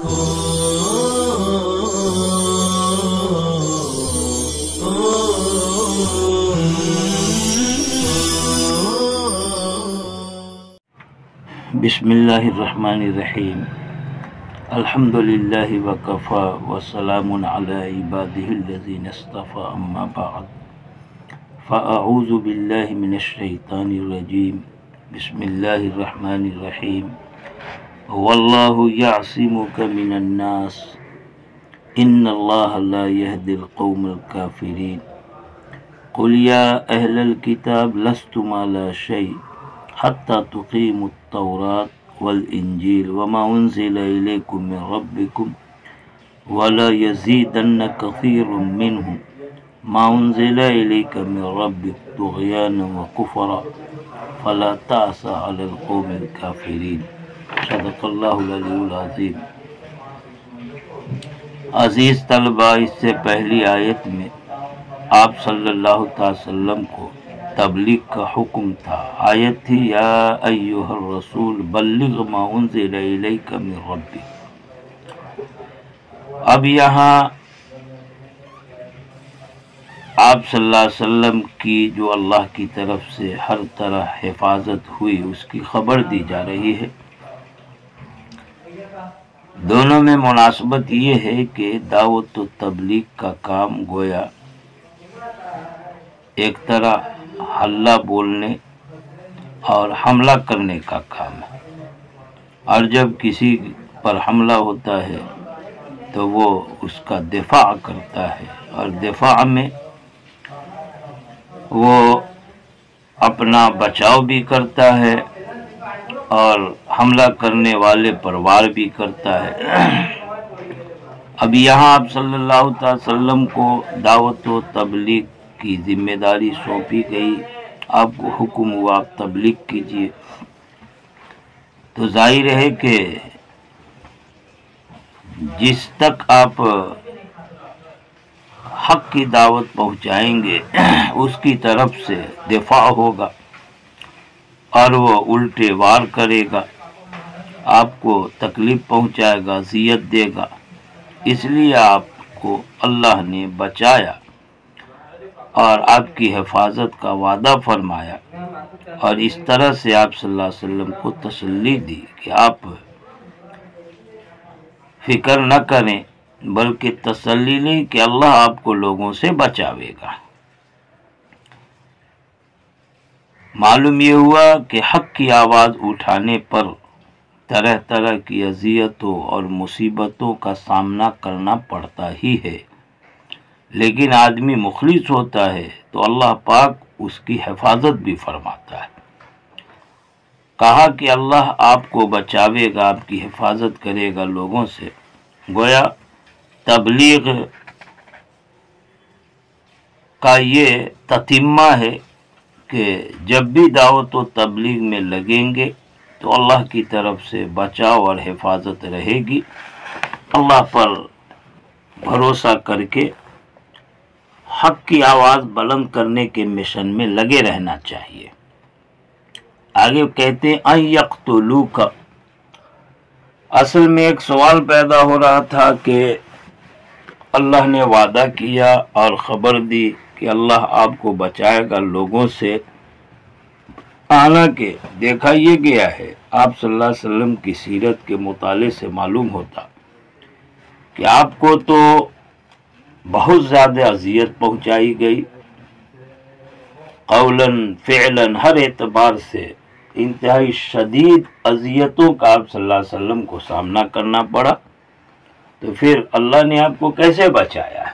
بسم اللہ الرحمن الرحیم الحمد للہ وکفا وسلام علی عبادہ الذین اصطفى اما بعد فاعوذ باللہ من الشیطان الرجیم بسم اللہ الرحمن الرحیم واللہ یعصمک من الناس ان اللہ لا یہدی القوم الکافرین قل یا اہل الکتاب لستم علی شیء حتی تقیموا التوراة والإنجيل وما أنزل إليكم من ربكم ولا يزيدن كثير منهم ما أنزل إليك من ربك طغيانا وكفرا فلا تأس على القوم الكافرين صدق اللہ العلی العظیم۔ عزیز طلباء، اس سے پہلی آیت میں آپ صلی اللہ علیہ وسلم کو تبلیغ کا حکم تھا۔ آیت تھی یا ایھا الرسول بلغ ما انزل الیک من ربک۔ اب یہاں آپ صلی اللہ علیہ وسلم کی جو اللہ کی طرف سے ہر طرح حفاظت ہوئی اس کی خبر دی جا رہی ہے۔ دونوں میں مناسبت یہ ہے کہ دعوت و تبلیغ کا کام گویا ایک طرح حلہ بولنے اور حملہ کرنے کا کام ہے، اور جب کسی پر حملہ ہوتا ہے تو وہ اس کا دفاع کرتا ہے، اور دفاع میں وہ اپنا بچاؤ بھی کرتا ہے اور حملہ کرنے والے پر وار بھی کرتا ہے۔ اب یہاں آپ صلی اللہ علیہ وسلم کو دعوت و تبلیغ کی ذمہ داری سونپی گئی، آپ کو حکم ہوا آپ تبلیغ کیجئے، تو ظاہر ہے کہ جس تک آپ حق کی دعوت پہنچائیں گے اس کی طرف سے دفاع ہوگا اور وہ الٹے وار کرے گا، آپ کو تکلیف پہنچائے گا، اذیت دے گا۔ اس لیے آپ کو اللہ نے بچایا اور آپ کی حفاظت کا وعدہ فرمایا، اور اس طرح سے آپ صلی اللہ علیہ وسلم کو تسلی دی کہ آپ فکر نہ کریں، بلکہ تسلی لیں کہ اللہ آپ کو لوگوں سے بچاوے گا۔ معلوم یہ ہوا کہ حق کی آواز اٹھانے پر طرح طرح کی اذیتوں اور مصیبتوں کا سامنا کرنا پڑتا ہی ہے، لیکن آدمی مخلص ہوتا ہے تو اللہ پاک اس کی حفاظت بھی فرماتا ہے۔ کہا کہ اللہ آپ کو بچاوے گا، آپ کی حفاظت کرے گا لوگوں سے۔ گویا تبلیغ کا یہ تتمہ ہے کہ جب بھی دعوت و تبلیغ میں لگیں گے تو اللہ کی طرف سے بچاؤ اور حفاظت رہے گی۔ اللہ پر بھروسہ کر کے حق کی آواز بلند کرنے کے مشن میں لگے رہنا چاہیے۔ آگے کہتے ہیں ان یقتلوک۔ اصل میں ایک سوال پیدا ہو رہا تھا کہ اللہ نے وعدہ کیا اور خبر دی کہ اللہ آپ کو بچائے گا لوگوں سے، حالانکہ دیکھا یہ گیا ہے آپ صلی اللہ علیہ وسلم کی سیرت کے مطالعے سے معلوم ہوتا کہ آپ کو تو بہت زیادہ اذیت پہنچائی گئی، قولاً فعلاً ہر اعتبار سے انتہائی شدید اذیتوں کا آپ صلی اللہ علیہ وسلم کو سامنا کرنا پڑا، تو پھر اللہ نے آپ کو کیسے بچایا؟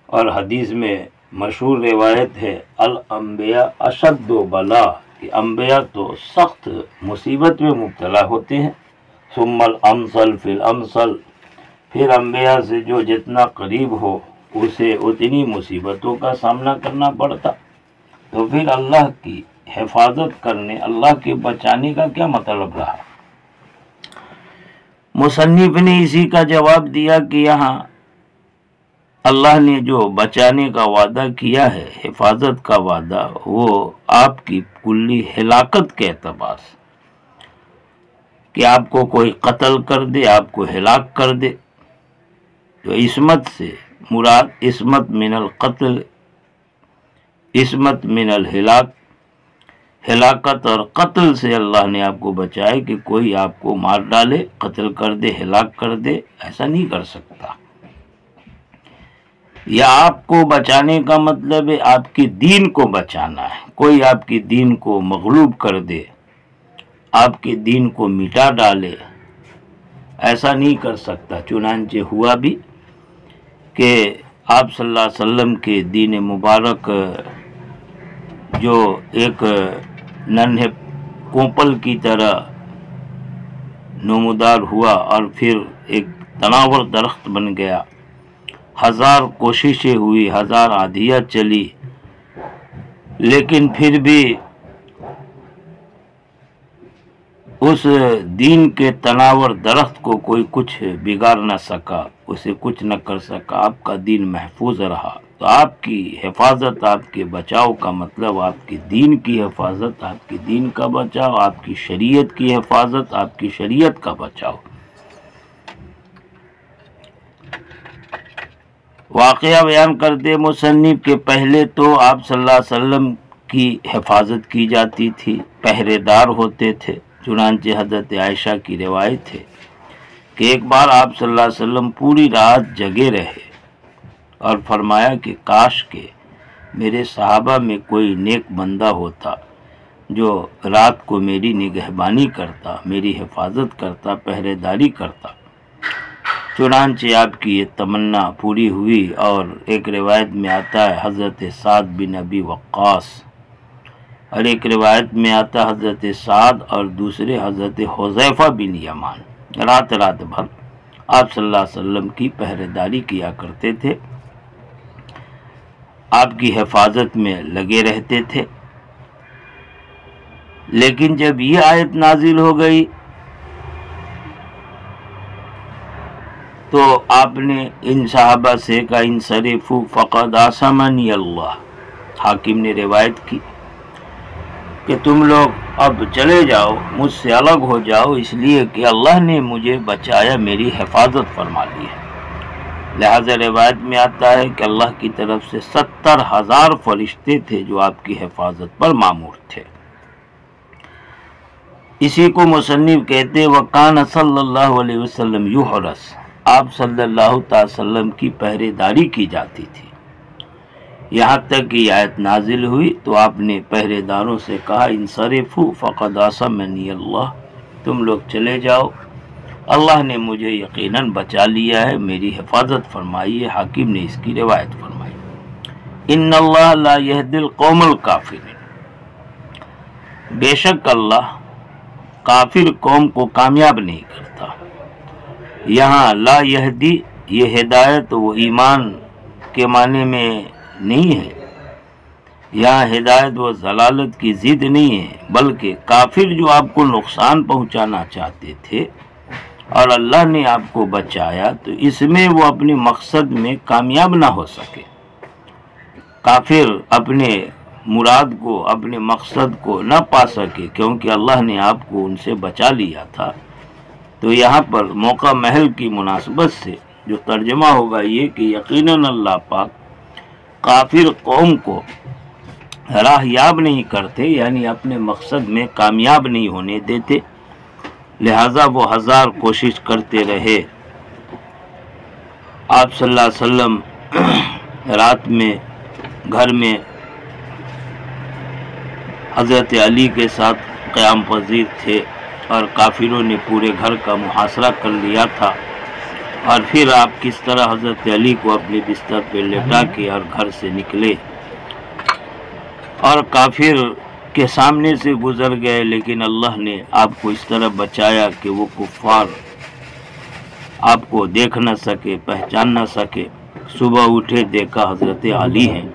اور حدیث میں مشہور روایت ہے الانبیاء اشد بلا، کہ انبیاء تو سخت مصیبت میں مبتلا ہوتے ہیں، ثم الامثل فی الامثل، پھر انبیاء سے جو جتنا قریب ہو اسے اتنی مصیبتوں کا سامنا کرنا پڑتا۔ تو پھر اللہ کی حفاظت کرنے، اللہ کے بچانے کا کیا مطلب رہا؟ مصنف نے اسی کا جواب دیا کہ یہاں اللہ نے جو بچانے کا وعدہ کیا ہے، حفاظت کا وعدہ، وہ آپ کی کلی ہلاکت کے اعتبار سے، کہ آپ کو کوئی قتل کر دے، آپ کو ہلاک کر دے۔ تو عصمت سے مراد عصمت من القتل، عصمت من الہلاک، ہلاکت اور قتل سے اللہ نے آپ کو بچائے کہ کوئی آپ کو مار ڈالے، قتل کر دے، ہلاک کر دے، ایسا نہیں کر سکتا۔ یا آپ کو بچانے کا مطلب ہے آپ کی دین کو بچانا ہے، کوئی آپ کی دین کو مغلوب کر دے، آپ کے دین کو مٹا ڈالے، ایسا نہیں کر سکتا۔ چنانچہ ہوا بھی کہ آپ صلی اللہ علیہ وسلم کے دین مبارک جو ایک ننھے کوپل کی طرح نمودار ہوا اور پھر ایک تناور درخت بن گیا، ہزار کوششیں ہوئی، ہزار آندھیاں چلی، لیکن پھر بھی اس دین کے تناور درخت کو کوئی کچھ بگاڑ نہ سکا، اسے کچھ نہ کر سکا، آپ کا دین محفوظ رہا۔ تو آپ کی حفاظت، آپ کے بچاؤ کا مطلب آپ کے دین کی حفاظت، آپ کے دین کا بچاؤ، آپ کی شریعت کی حفاظت، آپ کی شریعت کا بچاؤ۔ واقعہ بیان کرتے مصنف کہ پہلے تو آپ صلی اللہ علیہ وسلم کی حفاظت کی جاتی تھی، پہرے دار ہوتے تھے۔ چنانچہ حضرت عائشہ کی روایت ہے کہ ایک بار آپ صلی اللہ علیہ وسلم پوری رات جگے رہے اور فرمایا کہ کاش کہ میرے صحابہ میں کوئی نیک بندہ ہوتا جو رات کو میری نگہبانی کرتا، میری حفاظت کرتا، پہرے داری کرتا۔ چنانچہ آپ کی یہ تمنا پوری ہوئی، اور ایک روایت میں آتا ہے حضرت سعد بن ابی وقاص، اور ایک روایت میں آتا حضرت سعد اور دوسرے حضرت حذیفہ بن یمان رات بھر آپ صلی اللہ علیہ وسلم کی پہرے داری کیا کرتے تھے، آپ کی حفاظت میں لگے رہتے تھے۔ لیکن جب یہ آیت نازل ہو گئی تو آپ نے ان صحابہ سے کہا انصرفوا فقد عصمنی اللہ، حاکم نے روایت کی کہ تم لوگ اب چلے جاؤ، مجھ سے الگ ہو جاؤ، اس لیے کہ اللہ نے مجھے بچایا، میری حفاظت فرما لی ہے۔ لہذا روایت میں آتا ہے کہ اللہ کی طرف سے 70,000 فرشتے تھے جو آپ کی حفاظت پر مامور تھے۔ اسی کو مصنف کہتے وَقَانَ صلی اللہ علیہ وسلم یحرس، آپ صلی اللہ تعالی وسلم کی پہرے داری کی جاتی تھی۔ یہاں تک کہ یہ آیت نازل ہوئی تو آپ نے پہرے داروں سے کہا انصرفوا فقد عصمنی اللہ، تم لوگ چلے جاؤ، اللہ نے مجھے یقیناً بچا لیا ہے، میری حفاظت فرمائی ہے۔ حاکم نے اس کی روایت فرمائی۔ ان اللہ لا یہدی القوم الکافرین، بے شک اللہ کافر قوم کو کامیاب نہیں کرتا۔ یہاں لا یہدی، یہ ہدایت و ایمان کے معنی میں نہیں ہے، یہاں ہدایت و ضلالت کی ضد نہیں ہے، بلکہ کافر جو آپ کو نقصان پہنچانا چاہتے تھے اور اللہ نے آپ کو بچایا تو اس میں وہ اپنے مقصد میں کامیاب نہ ہو سکے، کافر اپنے مراد کو، اپنے مقصد کو نہ پا سکے، کیونکہ اللہ نے آپ کو ان سے بچا لیا تھا۔ تو یہاں پر موقع محل کی مناسبت سے جو ترجمہ ہوگا یہ کہ یقیناً اللہ پاک کافر قوم کو راہ یاب نہیں کرتے، یعنی اپنے مقصد میں کامیاب نہیں ہونے دیتے، لہذا وہ 1000 کوشش کرتے رہے۔ آپ صلی اللہ علیہ وسلم رات میں گھر میں حضرت علی کے ساتھ قیام پذیر تھے اور کافروں نے پورے گھر کا محاصرہ کر لیا تھا، اور پھر آپ کس طرح حضرت علی کو اپنے بستر پہ لٹا کے اور گھر سے نکلے اور کافر کے سامنے سے گزر گئے، لیکن اللہ نے آپ کو اس طرح بچایا کہ وہ کفار آپ کو دیکھ نہ سکے، پہچان نہ سکے۔ صبح اٹھے دیکھا حضرت علی ہیں۔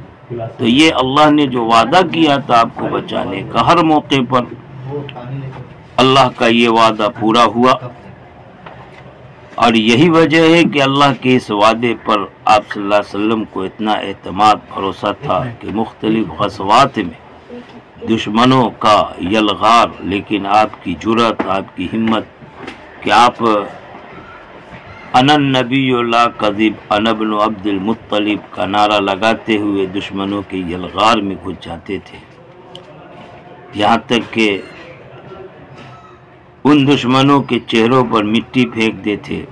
تو یہ اللہ نے جو وعدہ کیا تھا آپ کو بچانے کا، ہر موقع پر اللہ کا یہ وعدہ پورا ہوا، اور یہی وجہ ہے کہ اللہ کے اس وعدے پر آپ صلی اللہ علیہ وسلم کو اتنا اعتماد بھروسہ تھا کہ مختلف غزوات میں دشمنوں کا یلغار، لیکن آپ کی جرأت، آپ کی ہمت کہ آپ انن نبی لا کذب انا ابن عبد المطلب کا نعرہ لگاتے ہوئے دشمنوں کے یلغار میں گھس جاتے تھے، یہاں تک کہ ان دشمنوں کے چہروں پر مٹی پھینک دیتے۔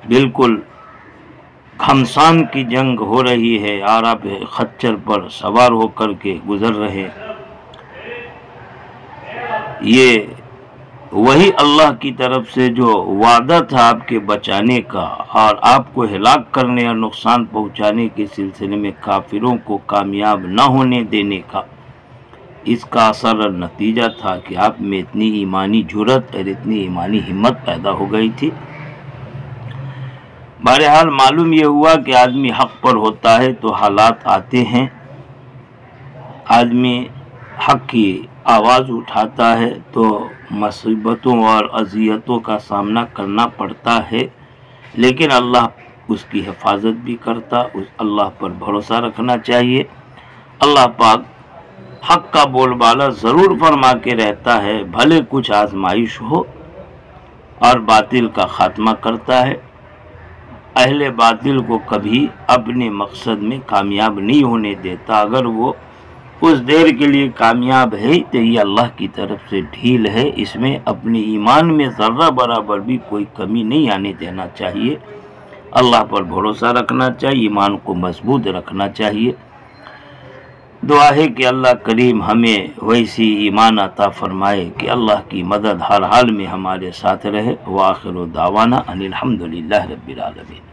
بالکل گھمسان کی جنگ ہو رہی ہے، عرب خچر پر سوار ہو کر کے گزر رہے، یہ وہی اللہ کی طرف سے جو وعدہ تھا آپ کے بچانے کا اور آپ کو ہلاک کرنے اور نقصان پہنچانے کے سلسلے میں کافروں کو کامیاب نہ ہونے دینے کا، اس کا اثر اور نتیجہ تھا کہ آپ میں اتنی ایمانی جرأت اور اتنی ایمانی ہمت پیدا ہو گئی تھی۔ بہرحال معلوم یہ ہوا کہ آدمی حق پر ہوتا ہے تو حالات آتے ہیں، آدمی حق کی آواز اٹھاتا ہے تو مصیبتوں اور اذیتوں کا سامنا کرنا پڑتا ہے، لیکن اللہ اس کی حفاظت بھی کرتا، اللہ پر بھروسہ رکھنا چاہیے۔ اللہ پاک حق کا بول بالا ضرور فرما کے رہتا ہے، بھلے کچھ آزمائش ہو، اور باطل کا خاتمہ کرتا ہے۔ اہل باطل کو کبھی اپنے مقصد میں کامیاب نہیں ہونے دیتا، اگر وہ اس دیر کے لیے کامیاب ہے تو یہ اللہ کی طرف سے ڈھیل ہے، اس میں اپنے ایمان میں ذرہ برابر بھی کوئی کمی نہیں آنے دینا چاہیے، اللہ پر بھروسہ رکھنا چاہیے، ایمان کو مضبوط رکھنا چاہیے۔ دعا ہے کہ اللہ کریم ہمیں ویسی ایمان عطا فرمائے کہ اللہ کی مدد ہر حال میں ہمارے ساتھ رہے۔ وآخر دعوانا ان الحمدللہ رب العالمین۔